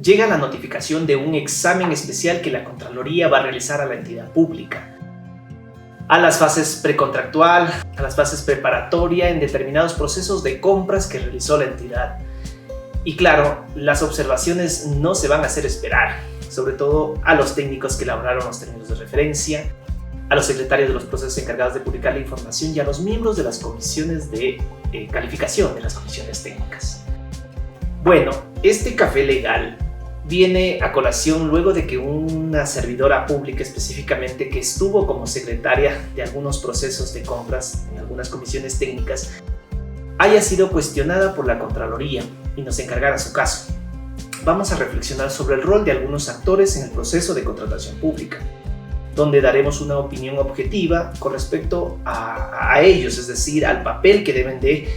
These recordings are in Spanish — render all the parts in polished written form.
llega la notificación de un examen especial que la Contraloría va a realizar a la entidad pública. A las fases precontractual, a las fases preparatoria en determinados procesos de compras que realizó la entidad. Y claro, las observaciones no se van a hacer esperar, sobre todo a los técnicos que elaboraron los términos de referencia, a los secretarios de los procesos encargados de publicar la información y a los miembros de las comisiones de calificación, de las comisiones técnicas. Bueno, este café legal viene a colación luego de que una servidora pública específicamente que estuvo como secretaria de algunos procesos de compras en algunas comisiones técnicas haya sido cuestionada por la Contraloría y nos encargara su caso. Vamos a reflexionar sobre el rol de algunos actores en el proceso de contratación pública, donde daremos una opinión objetiva con respecto a ellos, es decir, al papel que deben de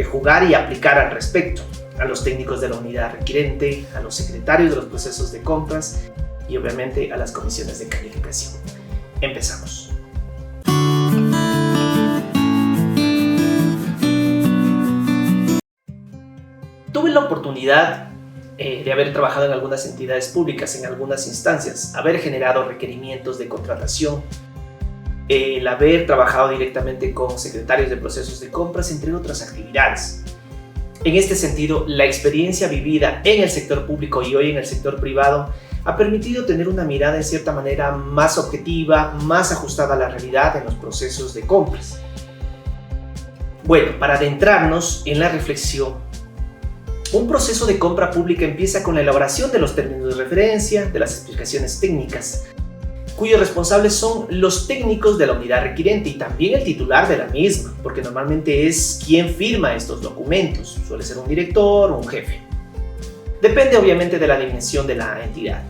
jugar y aplicar al respecto, a los técnicos de la unidad requirente, a los secretarios de los procesos de compras y obviamente a las comisiones de calificación. Empezamos. Tuve la oportunidad de haber trabajado en algunas entidades públicas, en algunas instancias, haber generado requerimientos de contratación, el haber trabajado directamente con secretarios de procesos de compras, entre otras actividades. En este sentido, la experiencia vivida en el sector público y hoy en el sector privado ha permitido tener una mirada en cierta manera más objetiva, más ajustada a la realidad en los procesos de compras. Bueno, para adentrarnos en la reflexión, un proceso de compra pública empieza con la elaboración de los términos de referencia, de las explicaciones técnicas, cuyos responsables son los técnicos de la unidad requirente y también el titular de la misma, porque normalmente es quien firma estos documentos, suele ser un director o un jefe. Depende obviamente de la dimensión de la entidad.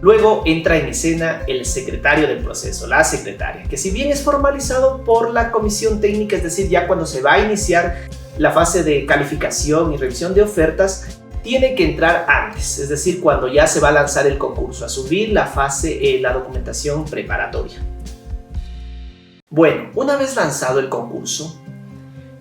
Luego entra en escena el secretario del proceso, la secretaria, que si bien es formalizado por la comisión técnica, es decir, ya cuando se va a iniciar la fase de calificación y revisión de ofertas, tiene que entrar antes, es decir, cuando ya se va a lanzar el concurso, a subir la fase, la documentación preparatoria. Bueno, una vez lanzado el concurso,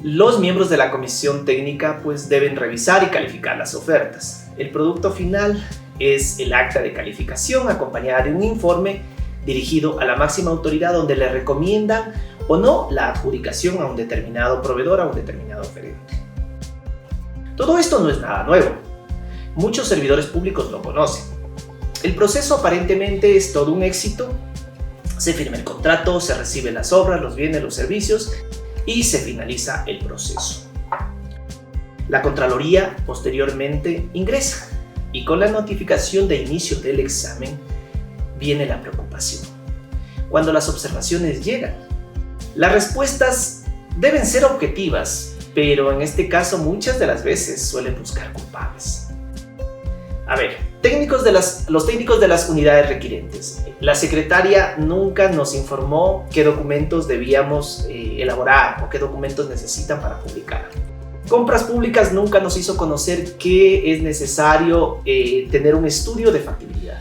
los miembros de la comisión técnica pues deben revisar y calificar las ofertas. El producto final es el acta de calificación acompañada de un informe dirigido a la máxima autoridad donde le recomiendan o no la adjudicación a un determinado proveedor, a un determinado oferente. Todo esto no es nada nuevo. Muchos servidores públicos lo conocen. El proceso aparentemente es todo un éxito. Se firma el contrato, se reciben las obras, los bienes, los servicios y se finaliza el proceso. La Contraloría posteriormente ingresa y con la notificación de inicio del examen viene la preocupación. Cuando las observaciones llegan, las respuestas deben ser objetivas, pero en este caso muchas de las veces suelen buscar culpables. A ver, los técnicos de las unidades requirentes. La secretaria nunca nos informó qué documentos debíamos elaborar o qué documentos necesitan para publicar. Compras públicas nunca nos hizo conocer que es necesario tener un estudio de factibilidad.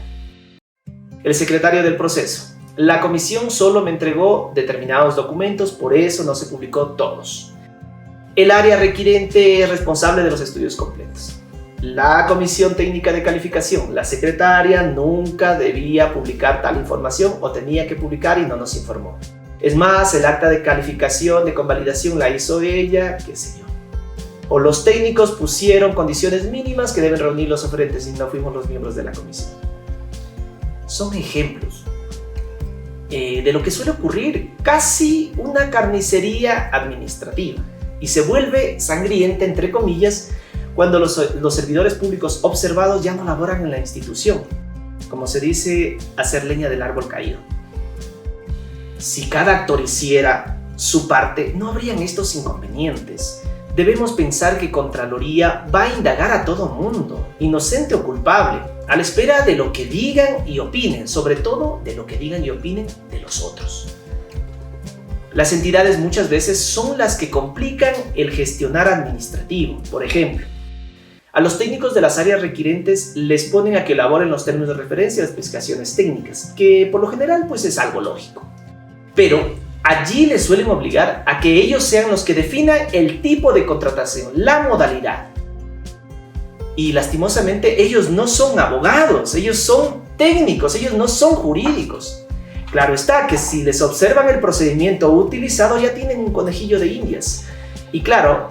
El secretario del proceso. La comisión solo me entregó determinados documentos, por eso no se publicó todos. El área requirente es responsable de los estudios completos. La comisión técnica de calificación, la secretaria nunca debía publicar tal información o tenía que publicar y no nos informó. Es más, el acta de calificación, de convalidación la hizo ella, qué sé yo. O los técnicos pusieron condiciones mínimas que deben reunir los oferentes y no fuimos los miembros de la comisión. Son ejemplos de lo que suele ocurrir, casi una carnicería administrativa, y se vuelve sangrienta, entre comillas, cuando los servidores públicos observados ya no laboran en la institución. Como se dice, hacer leña del árbol caído. Si cada actor hiciera su parte, no habrían estos inconvenientes. Debemos pensar que Contraloría va a indagar a todo mundo, inocente o culpable, a la espera de lo que digan y opinen, sobre todo de lo que digan y opinen de los otros. Las entidades muchas veces son las que complican el gestionar administrativo. Por ejemplo, a los técnicos de las áreas requirentes les ponen a que elaboren los términos de referencia de especificaciones técnicas, que por lo general pues es algo lógico. Pero allí les suelen obligar a que ellos sean los que definan el tipo de contratación, la modalidad. Y lastimosamente ellos no son abogados, ellos son técnicos, ellos no son jurídicos. Claro está que si les observan el procedimiento utilizado ya tienen un conejillo de indias. Y claro,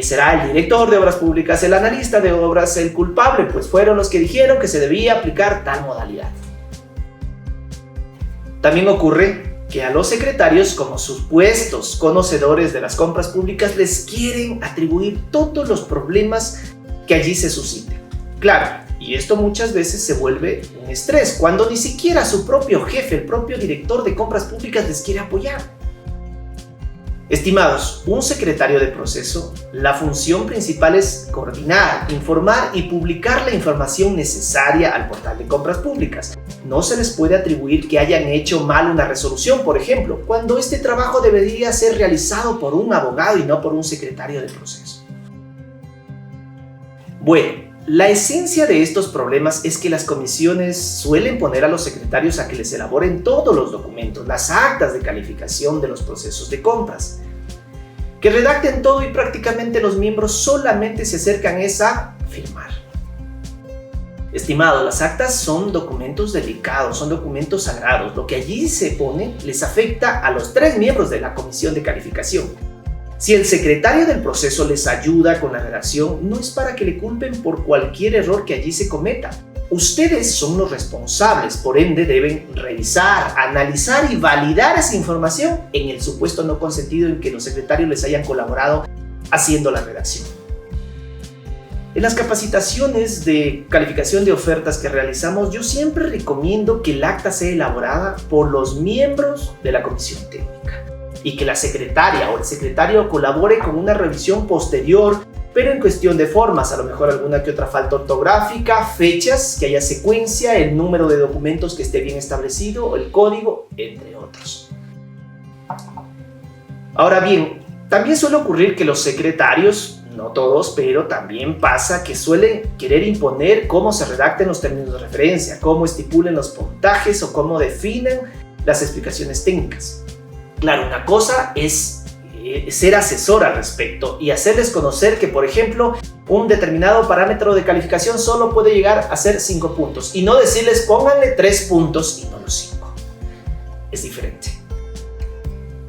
será el director de obras públicas, el analista de obras, el culpable, pues fueron los que dijeron que se debía aplicar tal modalidad. También ocurre que a los secretarios, como supuestos conocedores de las compras públicas, les quieren atribuir todos los problemas que allí se susciten. Claro, y esto muchas veces se vuelve un estrés, cuando ni siquiera su propio jefe, el propio director de compras públicas les quiere apoyar. Estimados, un secretario de proceso, la función principal es coordinar, informar y publicar la información necesaria al portal de compras públicas. No se les puede atribuir que hayan hecho mal una resolución, por ejemplo, cuando este trabajo debería ser realizado por un abogado y no por un secretario de proceso. Bueno, la esencia de estos problemas es que las comisiones suelen poner a los secretarios a que les elaboren todos los documentos, las actas de calificación de los procesos de compras, que redacten todo y prácticamente los miembros solamente se acercan a firmar. Estimado, las actas son documentos delicados, son documentos sagrados. Lo que allí se pone les afecta a los 3 miembros de la comisión de calificación. Si el secretario del proceso les ayuda con la redacción, no es para que le culpen por cualquier error que allí se cometa. Ustedes son los responsables, por ende deben revisar, analizar y validar esa información en el supuesto no consentido en que los secretarios les hayan colaborado haciendo la redacción. En las capacitaciones de calificación de ofertas que realizamos, yo siempre recomiendo que el acta sea elaborada por los miembros de la comisión técnica y que la secretaria o el secretario colabore con una revisión posterior, pero en cuestión de formas, a lo mejor alguna que otra falta ortográfica, fechas, que haya secuencia, el número de documentos que esté bien establecido, el código, entre otros. Ahora bien, también suele ocurrir que los secretarios, no todos, pero también pasa que suelen querer imponer cómo se redacten los términos de referencia, cómo estipulen los puntajes o cómo definen las explicaciones técnicas. Claro, una cosa es ser asesor al respecto y hacerles conocer que, por ejemplo, un determinado parámetro de calificación solo puede llegar a ser 5 puntos y no decirles pónganle 3 puntos y no los 5. Es diferente.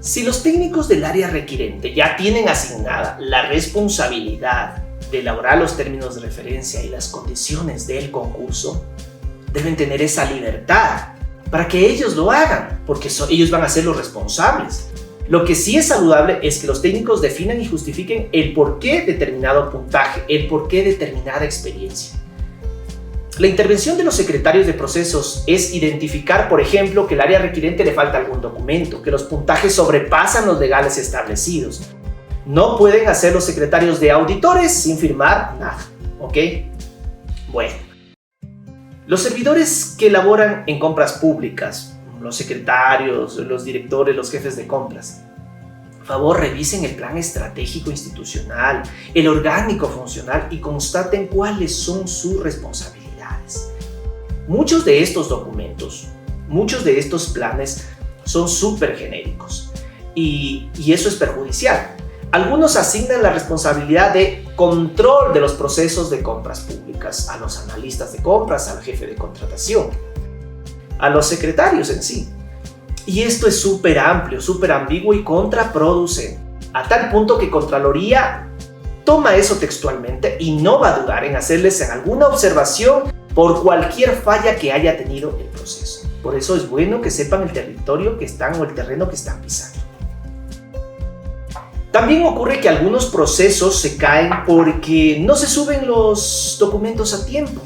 Si los técnicos del área requirente ya tienen asignada la responsabilidad de elaborar los términos de referencia y las condiciones del concurso, deben tener esa libertad para que ellos lo hagan, porque ellos van a ser los responsables. Lo que sí es saludable es que los técnicos definan y justifiquen el porqué determinado puntaje, el porqué determinada experiencia. La intervención de los secretarios de procesos es identificar, por ejemplo, que el área requirente le falta algún documento, que los puntajes sobrepasan los legales establecidos. No pueden hacer los secretarios de auditores sin firmar nada, ¿ok? Bueno. Los servidores que laboran en compras públicas, los secretarios, los directores, los jefes de compras, por favor revisen el plan estratégico institucional, el orgánico funcional y constaten cuáles son sus responsabilidades. Muchos de estos documentos, muchos de estos planes son súper genéricos y eso es perjudicial. Algunos asignan la responsabilidad de control de los procesos de compras públicas a los analistas de compras, al jefe de contratación, a los secretarios en sí. Y esto es súper amplio, súper ambiguo y contraproducente, a tal punto que Contraloría toma eso textualmente y no va a dudar en hacerles alguna observación por cualquier falla que haya tenido el proceso. Por eso es bueno que sepan el territorio que están o el terreno que están pisando. También ocurre que algunos procesos se caen porque no se suben los documentos a tiempo.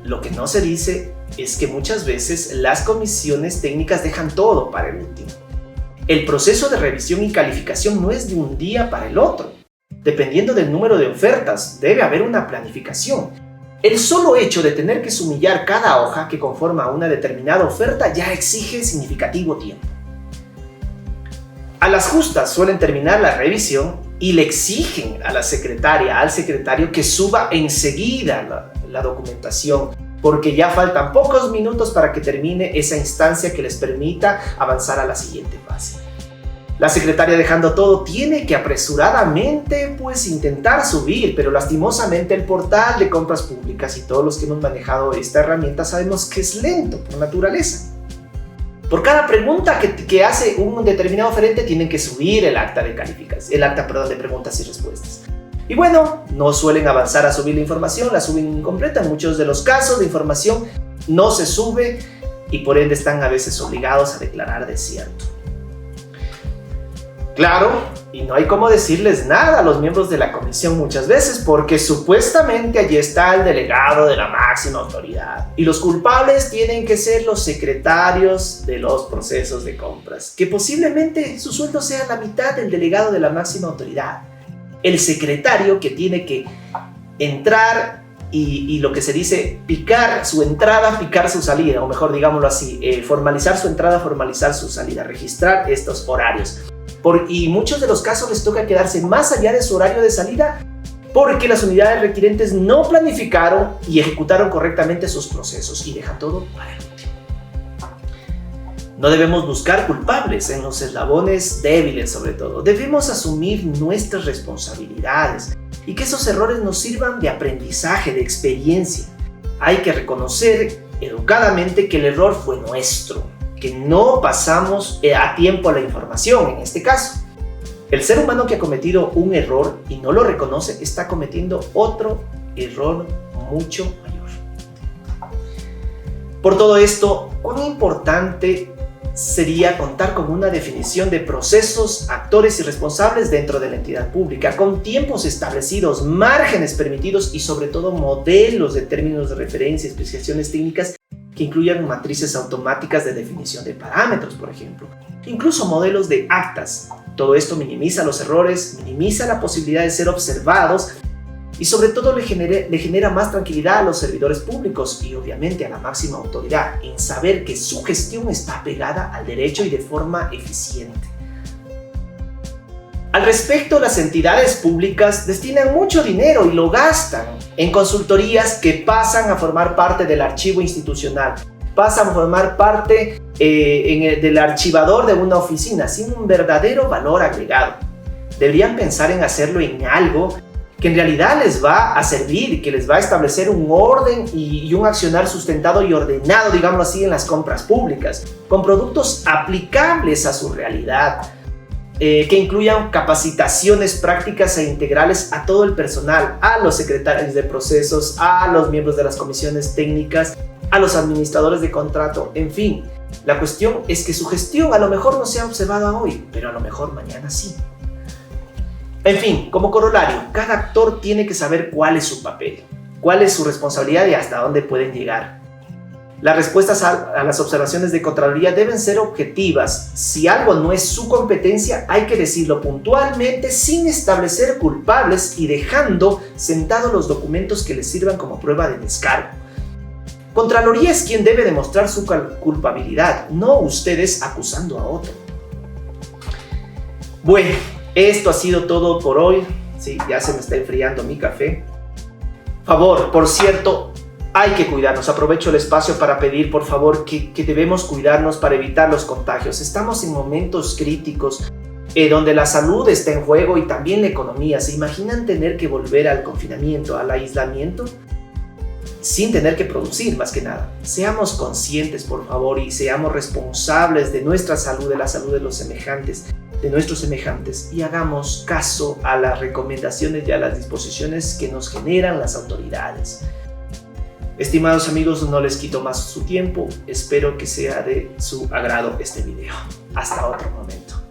Lo que no se dice es que muchas veces las comisiones técnicas dejan todo para el último. El proceso de revisión y calificación no es de un día para el otro. Dependiendo del número de ofertas, debe haber una planificación. El solo hecho de tener que sumillar cada hoja que conforma una determinada oferta ya exige significativo tiempo. A las justas suelen terminar la revisión y le exigen a la secretaria, al secretario que suba enseguida la documentación, porque ya faltan pocos minutos para que termine esa instancia que les permita avanzar a la siguiente fase. La secretaria, dejando todo, tiene que apresuradamente pues intentar subir, pero lastimosamente el portal de compras públicas y todos los que hemos manejado esta herramienta sabemos que es lento por naturaleza. Por cada pregunta que hace un determinado oferente tienen que subir el acta de preguntas y respuestas. Y bueno, no suelen avanzar a subir la información, la suben incompleta. En muchos de los casos la información no se sube y por ende están a veces obligados a declarar desierto. Claro, y no hay cómo decirles nada a los miembros de la comisión muchas veces, porque supuestamente allí está el delegado de la máxima autoridad. Y los culpables tienen que ser los secretarios de los procesos de compras, que posiblemente su sueldo sea la mitad del delegado de la máxima autoridad. El secretario que tiene que entrar y lo que se dice picar su entrada, picar su salida, o mejor digámoslo así, formalizar su entrada, formalizar su salida, registrar estos horarios. Y muchos de los casos les toca quedarse más allá de su horario de salida porque las unidades requirentes no planificaron y ejecutaron correctamente sus procesos y dejan todo para el último. No debemos buscar culpables en los eslabones débiles, sobre todo. Debemos asumir nuestras responsabilidades y que esos errores nos sirvan de aprendizaje, de experiencia. Hay que reconocer educadamente que el error fue nuestro, que no pasamos a tiempo la información en este caso. El ser humano que ha cometido un error y no lo reconoce está cometiendo otro error mucho mayor. Por todo esto, cuán importante sería contar con una definición de procesos, actores y responsables dentro de la entidad pública, con tiempos establecidos, márgenes permitidos y sobre todo modelos de términos de referencia, especificaciones técnicas que incluyan matrices automáticas de definición de parámetros, por ejemplo. Incluso modelos de actas. Todo esto minimiza los errores, minimiza la posibilidad de ser observados y sobre todo le genera más tranquilidad a los servidores públicos y obviamente a la máxima autoridad en saber que su gestión está pegada al derecho y de forma eficiente. Al respecto, las entidades públicas destinan mucho dinero y lo gastan en consultorías que pasan a formar parte del archivo institucional, pasan a formar parte del archivador de una oficina sin un verdadero valor agregado. Deberían pensar en hacerlo en algo que en realidad les va a servir, que les va a establecer un orden y un accionar sustentado y ordenado, digámoslo así, en las compras públicas, con productos aplicables a su realidad. Que incluyan capacitaciones prácticas e integrales a todo el personal, a los secretarios de procesos, a los miembros de las comisiones técnicas, a los administradores de contrato, en fin. La cuestión es que su gestión a lo mejor no sea observada hoy, pero a lo mejor mañana sí. En fin, como corolario, cada actor tiene que saber cuál es su papel, cuál es su responsabilidad y hasta dónde pueden llegar. Las respuestas a las observaciones de Contraloría deben ser objetivas. Si algo no es su competencia, hay que decirlo puntualmente sin establecer culpables y dejando sentados los documentos que les sirvan como prueba de descargo. Contraloría es quien debe demostrar su culpabilidad, no ustedes acusando a otro. Bueno, esto ha sido todo por hoy. Sí, ya se me está enfriando mi café. Favor, por cierto, hay que cuidarnos. Aprovecho el espacio para pedir, por favor, que debemos cuidarnos para evitar los contagios. Estamos en momentos críticos donde la salud está en juego y también la economía. ¿Se imaginan tener que volver al confinamiento, al aislamiento? Sin tener que producir, más que nada. Seamos conscientes, por favor, y seamos responsables de nuestra salud, de la salud de los semejantes, de nuestros semejantes, y hagamos caso a las recomendaciones y a las disposiciones que nos generan las autoridades. Estimados amigos, no les quito más su tiempo. Espero que sea de su agrado este video. Hasta otro momento.